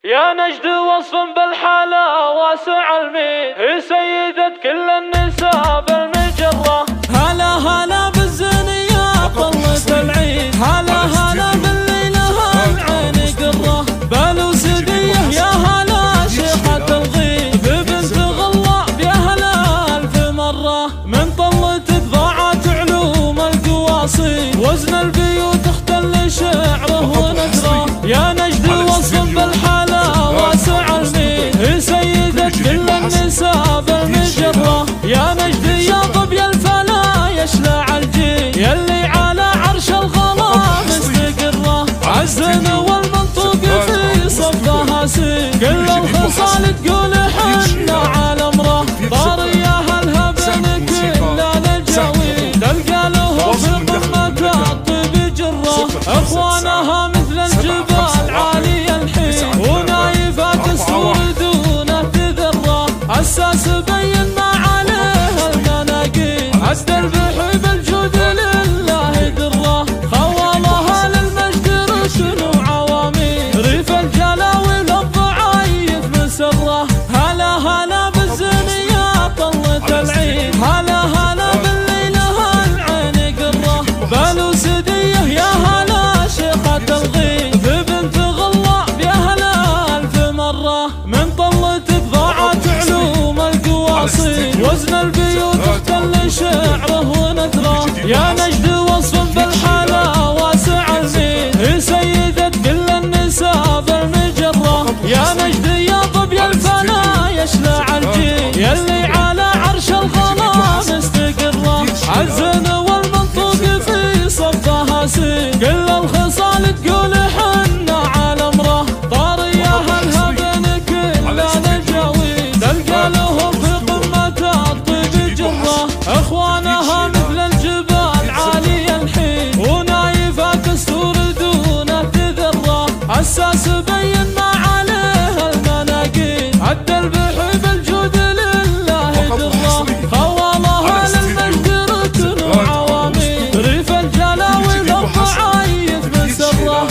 يا نجد وصف بالحلا واسع المين، هي سيدة كل النساء بالمجرة. هلا هلا بالزنية طلت العيد، هلا هلا بالليلة العين قرة. بالو سدية يا هلا شيخة الغيث، بنت غلا بأهلها ألف مرة. من طلت ضاعت علوم القواصي، وزن البيوت اختل شعره ونثره. يا نجد وصف بالحلا واسع المين، هي سيدة كل النساء بالمجرة. يا نجد يا ظبي الفلا يشلع الجيل، يلي على عرش الغلا مستقرة. عزن والمنطوق في صفها سين، كل الخصال تقول حنا على امره. طاريها الهبن كل الجوي، تلقى له في قمة الطيب جرة. اخوانها مثل الجبال عالي الحين، ونايفات السور دونه تذره. اساس بين ما عليه المناقيل، عد البحر بالجود لله دره. خوالها للمجد رسل وعواميل، ريف الجلاوي للضعايف مسره. هلا هلا بالزنية طلت العيد، هلا هلا بالليلة العين قرة. بالو سدية يا هلا شيخة الغيث، بنت غلا بأهلها ألف مرة. من طلت ضاعت علوم القواصي، وزن البيوت اختل شعره ونثره. يا نجد وصف بالحلا واسع المين، هي سيدة كل النساء بالمجرة. يا نجد يا ظبي الفنا يشلع الجيل، يلي على عرش الغلا مستقرة. عزن والمنطوق في صفها سين، كل الخصال تقول حنا على امره. طاريها الهبن كل الجوي، تلقى لهم في قمة الطيب جرة. اخوانها مثل الجبال عالي الحين، ونايفات السور دونه تذره. اساس بين ما عليه المناقيل، عد البحر بالجود لله دره. خوالها للمجد ركن وعواميل، ريف الجلاوي للضعايف مسره.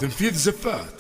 تنفيذ زفات.